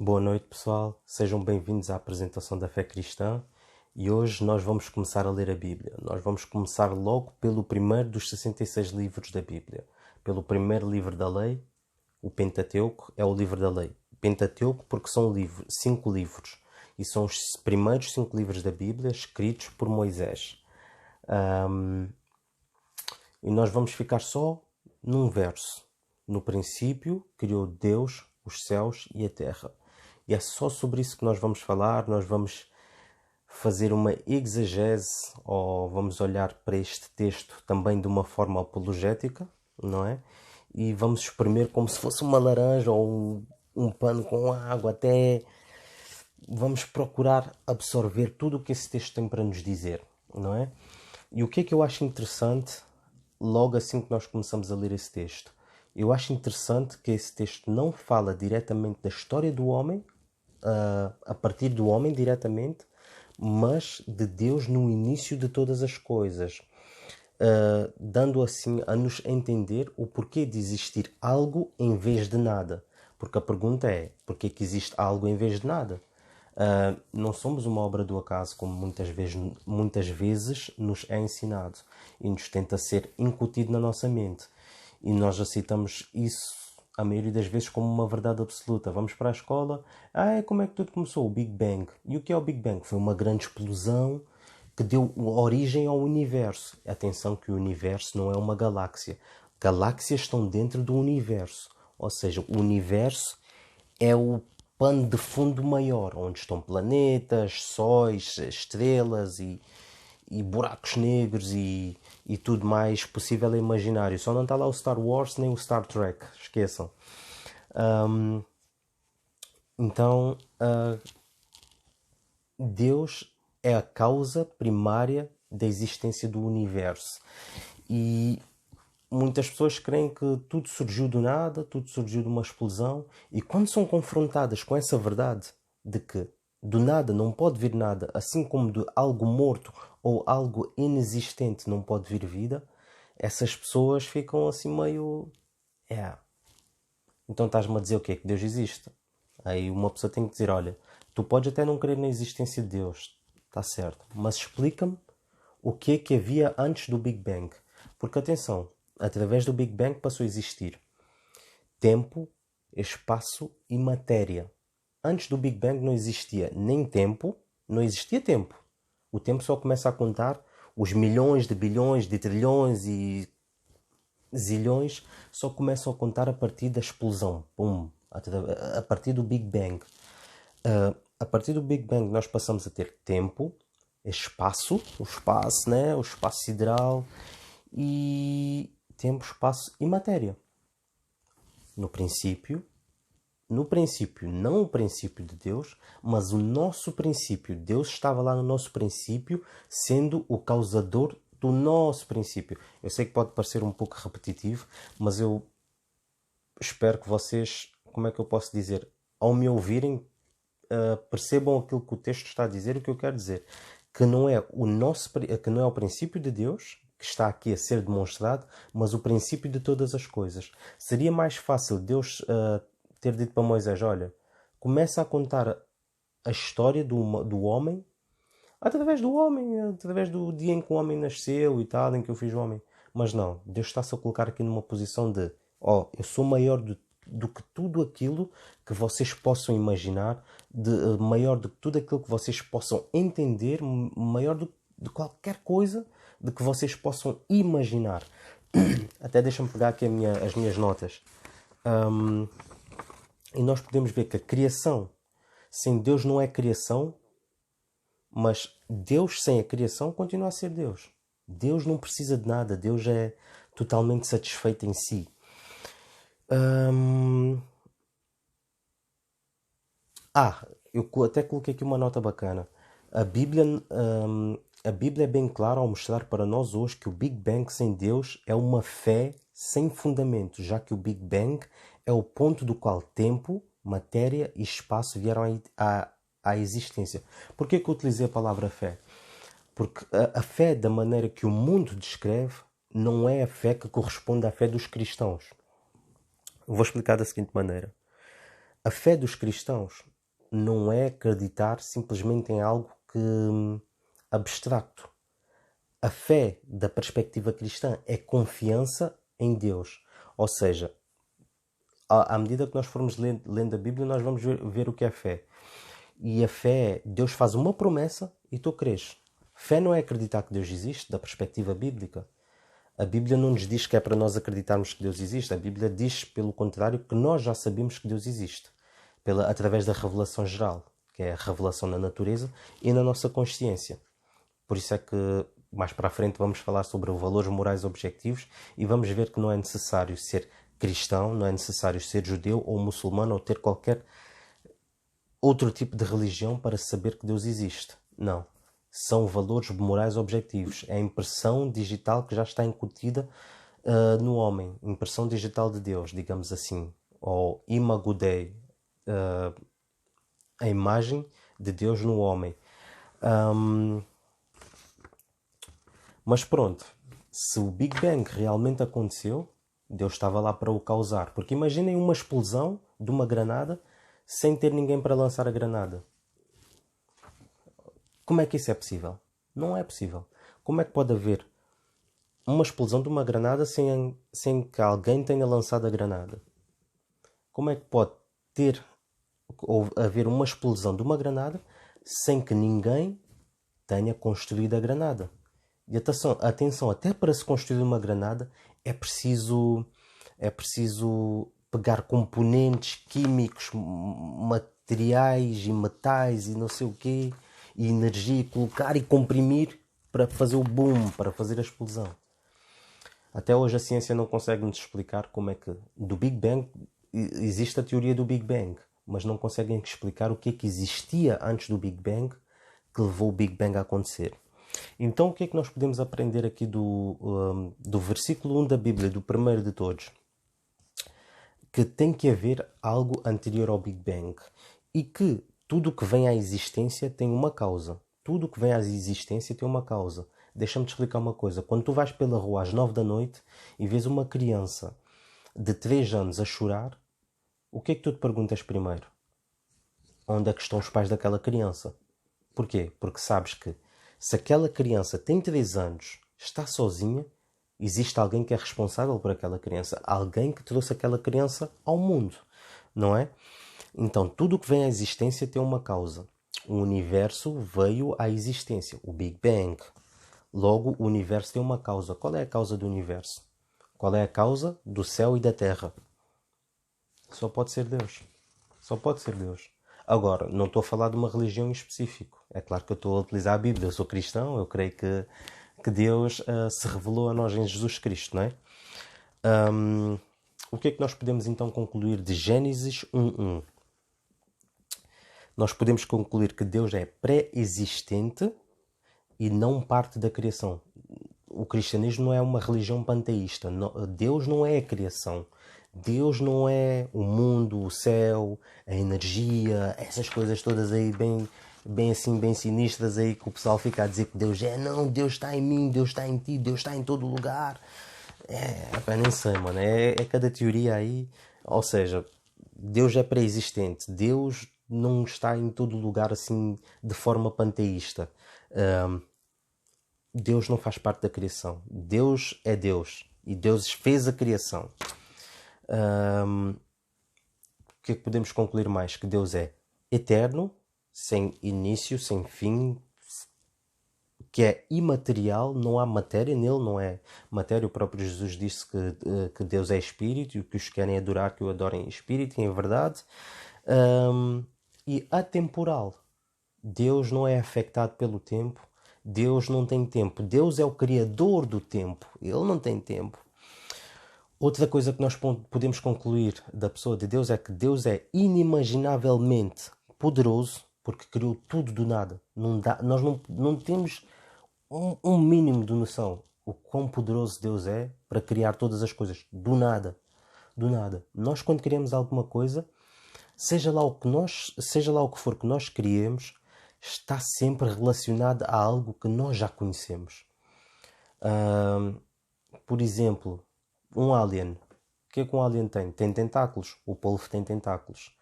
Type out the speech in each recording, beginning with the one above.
Boa noite, pessoal. Sejam bem-vindos à apresentação da fé cristã. E hoje nós vamos começar a ler a Bíblia. Nós vamos começar logo pelo primeiro dos 66 livros da Bíblia. Pelo primeiro livro da lei, o Pentateuco é o livro da lei. Pentateuco porque são 5 livros. E são os primeiros 5 livros da Bíblia escritos por Moisés. E nós vamos ficar só num verso. No princípio, criou Deus os céus e a terra. E é só sobre isso que nós vamos falar. Nós vamos fazer uma exegese, ou vamos olhar para este texto também de uma forma apologética, não é? E vamos espremer como se fosse uma laranja ou um pano com água, até vamos procurar absorver tudo o que esse texto tem para nos dizer, não é? E o que é que eu acho interessante, logo assim que nós começamos a ler esse texto? Eu acho interessante que esse texto não fala diretamente da história do homem, a partir do homem diretamente, mas de Deus no início de todas as coisas, dando assim a nos entender o porquê de existir algo em vez de nada. Porque a pergunta é, porquê que existe algo em vez de nada? Não somos uma obra do acaso, como muitas vezes nos é ensinado e nos tenta ser incutido na nossa mente. E nós aceitamos isso, a maioria das vezes, como uma verdade absoluta. Vamos para a escola, como é que tudo começou? O Big Bang. E o que é o Big Bang? Foi uma grande explosão que deu origem ao universo. Atenção que o universo não é uma galáxia. Galáxias estão dentro do universo. Ou seja, o universo é o pano de fundo maior, onde estão planetas, sóis, estrelas e buracos negros e tudo mais possível e imaginário. Só não está lá o Star Wars nem o Star Trek, esqueçam. Então, Deus é a causa primária da existência do universo. E muitas pessoas creem que tudo surgiu do nada, tudo surgiu de uma explosão, e quando são confrontadas com essa verdade de que do nada não pode vir nada, assim como de algo morto ou algo inexistente não pode vir vida, essas pessoas ficam assim meio... Então estás-me a dizer o quê? Que Deus existe? Aí uma pessoa tem que dizer, olha, tu podes até não crer na existência de Deus, está certo, mas explica-me o que é que havia antes do Big Bang. Porque atenção, através do Big Bang passou a existir tempo, espaço e matéria. Antes do Big Bang não existia nem tempo, não existia tempo. O tempo só começa a contar, os milhões de bilhões, de trilhões e zilhões só começam a contar a partir da explosão. Pum, a partir do Big Bang. A partir do Big Bang nós passamos a ter tempo, espaço, o espaço, né? O espaço sideral, e tempo, espaço e matéria. No princípio, não o princípio de Deus, mas o nosso princípio. Deus estava lá no nosso princípio, sendo o causador do nosso princípio. Eu sei que pode parecer um pouco repetitivo, mas eu espero que vocês, como é que eu posso dizer, ao me ouvirem, percebam aquilo que o texto está a dizer, o que eu quero dizer. Que não é o princípio de Deus que está aqui a ser demonstrado, mas o princípio de todas as coisas. Seria mais fácil Deus ter dito para Moisés, olha, começa a contar a história do homem, através do homem, através do dia em que o homem nasceu e tal, em que eu fiz o homem. Mas não, Deus está-se a colocar aqui numa posição de, eu sou maior do que tudo aquilo que vocês possam imaginar, maior do que tudo aquilo que vocês possam entender, maior de qualquer coisa de que vocês possam imaginar. Até deixa-me pegar aqui as minhas notas. E nós podemos ver que a criação sem Deus não é criação, mas Deus sem a criação continua a ser Deus. Deus não precisa de nada, Deus é totalmente satisfeito em si. Eu até coloquei aqui uma nota bacana. A Bíblia é bem clara ao mostrar para nós hoje que o Big Bang sem Deus é uma fé sem fundamento, já que o Big Bang é o ponto do qual tempo, matéria e espaço vieram à existência. Por que eu utilizei a palavra fé? Porque a fé, da maneira que o mundo descreve, não é a fé que corresponde à fé dos cristãos. Vou explicar da seguinte maneira. A fé dos cristãos não é acreditar simplesmente em algo abstrato. A fé, da perspectiva cristã, é confiança em Deus. Ou seja, à medida que nós formos lendo a Bíblia, nós vamos ver o que é fé. E a fé é, Deus faz uma promessa e tu crês. Fé não é acreditar que Deus existe, da perspectiva bíblica. A Bíblia não nos diz que é para nós acreditarmos que Deus existe. A Bíblia diz, pelo contrário, que nós já sabemos que Deus existe. Através da revelação geral, que é a revelação na natureza e na nossa consciência. Por isso é que mais para a frente vamos falar sobre os valores morais objetivos e vamos ver que não é necessário ser cristão, não é necessário ser judeu ou muçulmano ou ter qualquer outro tipo de religião para saber que Deus existe. Não. São valores morais objetivos. É a impressão digital que já está incutida no homem. Impressão digital de Deus, digamos assim. Ou imago Dei. A imagem de Deus no homem. Mas pronto. Se o Big Bang realmente aconteceu, Deus estava lá para o causar. Porque imaginem uma explosão de uma granada sem ter ninguém para lançar a granada. Como é que isso é possível? Não é possível. Como é que pode haver uma explosão de uma granada sem que alguém tenha lançado a granada? Como é que pode haver uma explosão de uma granada sem que ninguém tenha construído a granada? E atenção, até para se construir uma granada é preciso pegar componentes químicos, materiais e metais e não sei o quê, e energia, e colocar e comprimir para fazer o boom, para fazer a explosão. Até hoje a ciência não consegue nos explicar como é que do Big Bang existe a teoria do Big Bang, mas não conseguem explicar o que é que existia antes do Big Bang que levou o Big Bang a acontecer. Então o que é que nós podemos aprender aqui do versículo 1 da Bíblia, do primeiro de todos? Que tem que haver algo anterior ao Big Bang e que tudo o que vem à existência tem uma causa. Tudo o que vem à existência tem uma causa. Deixa-me te explicar uma coisa. Quando tu vais pela rua às 9 da noite e vês uma criança de 3 anos a chorar, o que é que tu te perguntas primeiro? Onde é que estão os pais daquela criança? Porquê? Porque sabes que se aquela criança tem 3 anos, está sozinha, existe alguém que é responsável por aquela criança. Alguém que trouxe aquela criança ao mundo. Não é? Então, tudo o que vem à existência tem uma causa. O universo veio à existência. O Big Bang. Logo, o universo tem uma causa. Qual é a causa do universo? Qual é a causa do céu e da terra? Só pode ser Deus. Só pode ser Deus. Agora, não estou a falar de uma religião em específico. É claro que eu estou a utilizar a Bíblia. Eu sou cristão. Eu creio que Deus se revelou a nós em Jesus Cristo, não é? O que é que nós podemos então concluir de Gênesis 1:1? Nós podemos concluir que Deus é pré-existente e não parte da criação. O cristianismo não é uma religião panteísta. Deus não é a criação. Deus não é o mundo, o céu, a energia, essas coisas todas aí bem sinistras aí que o pessoal fica a dizer que Deus é. Não, Deus está em mim, Deus está em ti, Deus está em todo lugar. Nem sei, mano. É cada teoria aí. Ou seja, Deus é pré-existente. Deus não está em todo lugar assim de forma panteísta. Deus não faz parte da criação. Deus é Deus. E Deus fez a criação. O que é que podemos concluir mais? Que Deus é eterno, sem início, sem fim, que é imaterial, não há matéria nele, não é matéria. O próprio Jesus disse que Deus é espírito e que os que querem adorar, que o adorem em espírito e em verdade. E atemporal. Deus não é afetado pelo tempo. Deus não tem tempo. Deus é o criador do tempo. Ele não tem tempo. Outra coisa que nós podemos concluir da pessoa de Deus é que Deus é inimaginavelmente poderoso porque criou tudo do nada. Nós não temos um mínimo de noção o quão poderoso Deus é para criar todas as coisas do nada. Do nada. Nós quando queremos alguma coisa, seja lá o que for que nós criemos, está sempre relacionado a algo que nós já conhecemos. Por exemplo, um alien. O que é que um alien tem? Tem tentáculos. O polvo tem tentáculos.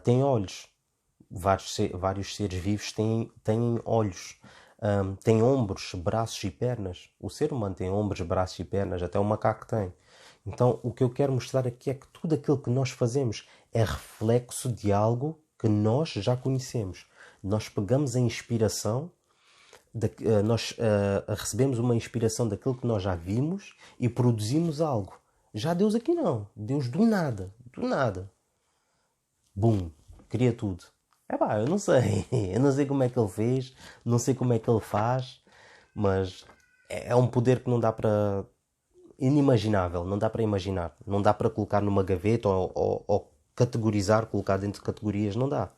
Tem olhos. vários seres vivos têm olhos, têm ombros, braços e pernas. O ser humano tem ombros, braços e pernas, até o macaco tem. Então, o que eu quero mostrar aqui é que tudo aquilo que nós fazemos é reflexo de algo que nós já conhecemos. Nós pegamos a inspiração, nós recebemos uma inspiração daquilo que nós já vimos e produzimos algo. Já Deus aqui não. Deus do nada. Bum, cria tudo. Eu não sei. Eu não sei como é que ele fez, não sei como é que ele faz, mas é um poder que não dá para... inimaginável, não dá para imaginar. Não dá para colocar numa gaveta ou categorizar, colocar dentro de categorias, não dá.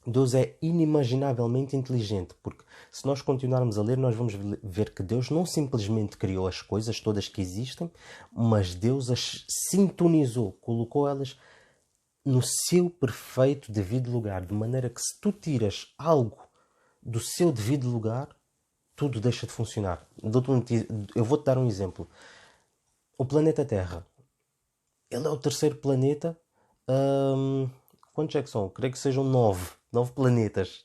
Deus é inimaginavelmente inteligente, porque se nós continuarmos a ler, nós vamos ver que Deus não simplesmente criou as coisas todas que existem, mas Deus as sintonizou, colocou elas no seu perfeito devido lugar, de maneira que se tu tiras algo do seu devido lugar, tudo deixa de funcionar. Eu vou-te dar um exemplo. O planeta Terra, ele é o terceiro planeta. Quantos é que são? Creio que sejam 9 planetas.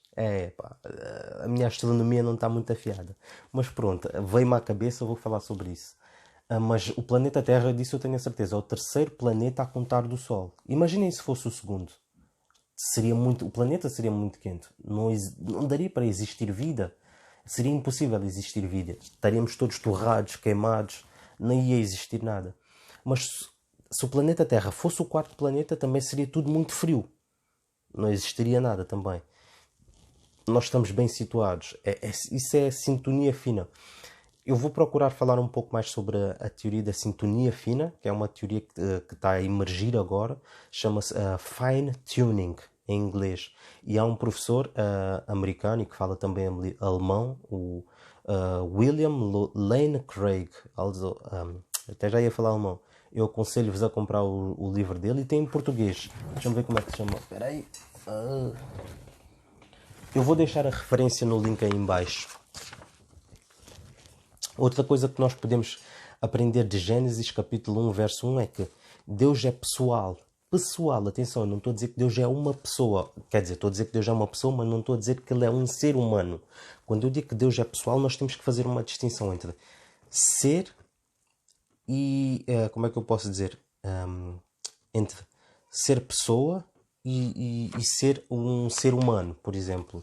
A minha astronomia não está muito afiada. Mas pronto, veio-me à cabeça, vou falar sobre isso. Mas o planeta Terra, disso eu tenho a certeza, é o terceiro planeta a contar do Sol. Imaginem se fosse o segundo. O planeta seria muito quente. Não daria para existir vida. Seria impossível existir vida. Estaríamos todos torrados, queimados, não ia existir nada. Mas se o planeta Terra fosse o quarto planeta, também seria tudo muito frio. Não existiria nada também. Nós estamos bem situados. Isso é sintonia fina. Eu vou procurar falar um pouco mais sobre a teoria da sintonia fina, que é uma teoria que está a emergir agora. Chama-se Fine Tuning, em inglês. E há um professor americano e que fala também alemão, o William Lane Craig. Até já ia falar alemão. Eu aconselho-vos a comprar o livro dele e tem em português. Deixa-me ver como é que se chama. Espera aí. Eu vou deixar a referência no link aí em baixo. Outra coisa que nós podemos aprender de Gênesis capítulo 1, verso 1 é que Deus é pessoal. Pessoal, atenção, eu não estou a dizer que Deus é uma pessoa. Quer dizer, estou a dizer que Deus é uma pessoa, mas não estou a dizer que Ele é um ser humano. Quando eu digo que Deus é pessoal, nós temos que fazer uma distinção entre ser e... como é que eu posso dizer? Entre ser pessoa e ser um ser humano, por exemplo.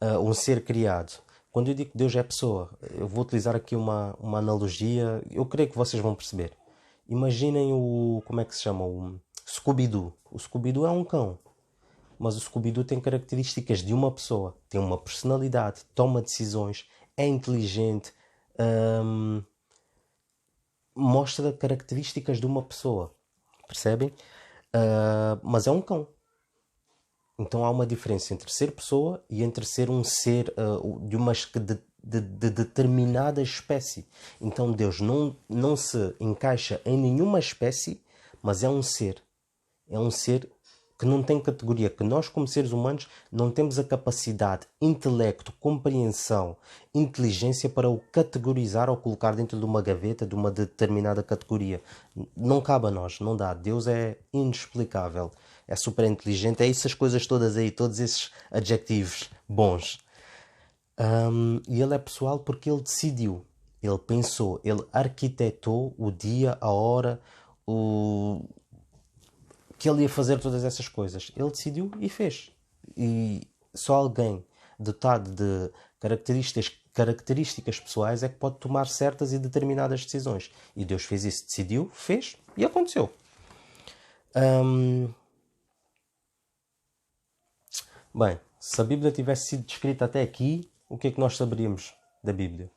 Um ser criado. Quando eu digo que Deus é pessoa, eu vou utilizar aqui uma analogia, eu creio que vocês vão perceber. Imaginem como é que se chama? O Scooby-Doo. O Scooby-Doo é um cão, mas o Scooby-Doo tem características de uma pessoa. Tem uma personalidade, toma decisões, é inteligente, mostra características de uma pessoa. Percebem? Mas é um cão. Então há uma diferença entre ser pessoa e entre ser um ser de determinada espécie. Então Deus não se encaixa em nenhuma espécie, mas é um ser. É um ser que não tem categoria, que nós como seres humanos não temos a capacidade, intelecto, compreensão, inteligência para o categorizar ou colocar dentro de uma gaveta de uma determinada categoria. Não cabe a nós, não dá. Deus é inexplicável, é super inteligente, é essas coisas todas aí, todos esses adjetivos bons. E ele é pessoal porque ele decidiu, ele pensou, ele arquitetou o dia, a hora, que ele ia fazer todas essas coisas. Ele decidiu e fez. E só alguém dotado de características pessoais é que pode tomar certas e determinadas decisões. E Deus fez isso, decidiu, fez e aconteceu. Bem, se a Bíblia tivesse sido descrita até aqui, o que é que nós saberíamos da Bíblia?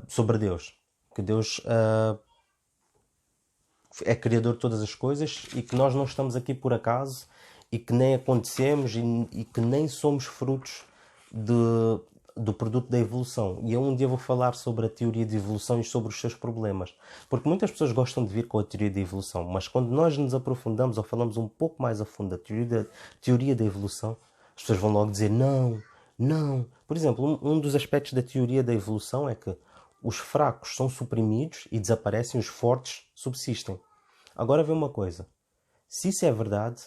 Sobre Deus. Que Deus é criador de todas as coisas e que nós não estamos aqui por acaso e que nem acontecemos e que nem somos frutos do produto da evolução. E eu um dia vou falar sobre a teoria de evolução e sobre os seus problemas. Porque muitas pessoas gostam de vir com a teoria da evolução, mas quando nós nos aprofundamos ou falamos um pouco mais a fundo da teoria da evolução, as pessoas vão logo dizer não. Por exemplo, um dos aspectos da teoria da evolução é que os fracos são suprimidos e desaparecem, os fortes subsistem. Agora vê uma coisa. Se isso é verdade,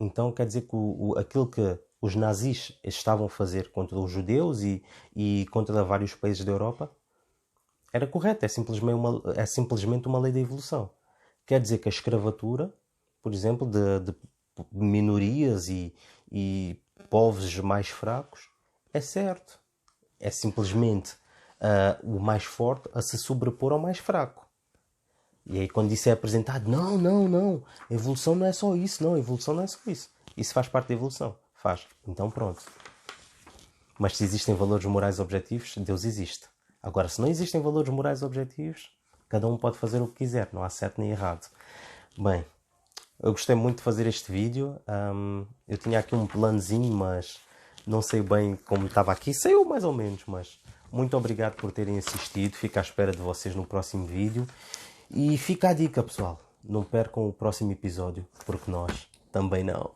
Então quer dizer que aquilo que os nazis estavam a fazer contra os judeus e contra vários países da Europa era correto, é simplesmente uma lei da evolução. Quer dizer que a escravatura, por exemplo, de minorias e povos mais fracos, é certo. É simplesmente o mais forte a se sobrepor ao mais fraco. E aí quando isso é apresentado, não, a evolução não é só isso, não, a evolução não é só isso. Isso faz parte da evolução, faz. Então pronto. Mas se existem valores morais objetivos, Deus existe. Agora, se não existem valores morais objetivos, cada um pode fazer o que quiser, não há certo nem errado. Bem, eu gostei muito de fazer este vídeo. Eu tinha aqui um planozinho, mas não sei bem como estava aqui. Saiu mais ou menos, mas muito obrigado por terem assistido. Fico à espera de vocês no próximo vídeo. E fica a dica, pessoal. Não percam o próximo episódio, porque nós também não.